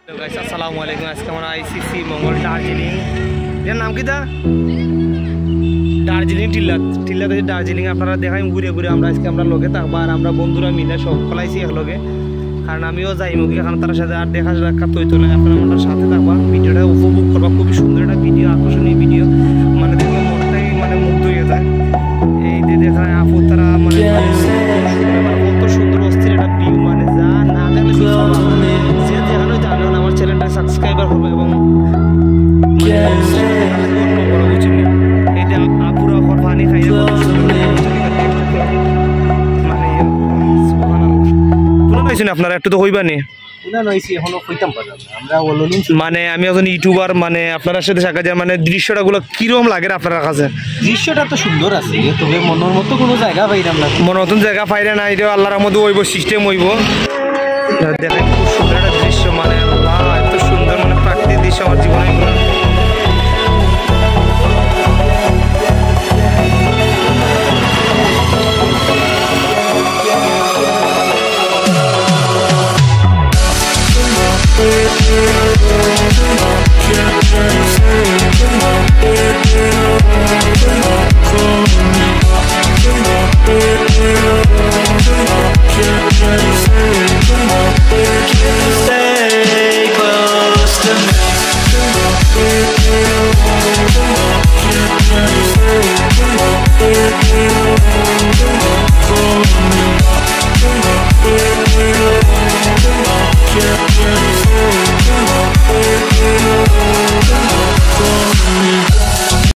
Hello guys, আসসালামু আলাইকুম। আজকে আমরা আইসিসি মঙ্গল দার্জিলিং, এর নাম কি দা দার্জিলিং টিল্লাতে দার্জিলিং আপনারা দেখাই ঘুরে ঘুরে আমরা আজকে আমরা লগে থাকবো আর আমরা বন্ধুরা মিলে সব খোলাইছি একলগে, কারণ আমিও যাই মুখে এখন তার সাথে আর দেখা সাক্ষাৎ হইতো না। আপনারা আমার সাথে থাকবা, ভিডিওটা উপভোগ করবা। খুবই সুন্দর একটা ভিডিও, আকর্ষণীয় ভিডিও, মানে দেখলে মনটাই মানে মুগ্ধ হয়ে যায়। এই যে দেখা আপু তারা মানে কত সুন্দর অস্থির একটা ভিউ, মানে যা না দেখলে যে যেখানে জানো আমার চ্যানেলটা সাবস্ক্রাইবার করবে এবং এটা আপুরা পানি খাই মানে আপনারা একটু তো হইবানি মানে আমি এখন ইউটিউবার, মানে আপনার সাথে সাক্ষাৎ, মানে দৃশ্যটা গুলো কিরকম লাগে আপনার কাছে? দৃশ্যটা তো সুন্দর আছে, তবে মনের মতো কোনো জায়গা পাইলাম না, মনের মতন জায়গা পাইলে না। এটা আল্লাহর মধ্যে হইব, সিস্টেম হইব। দেখেন খুব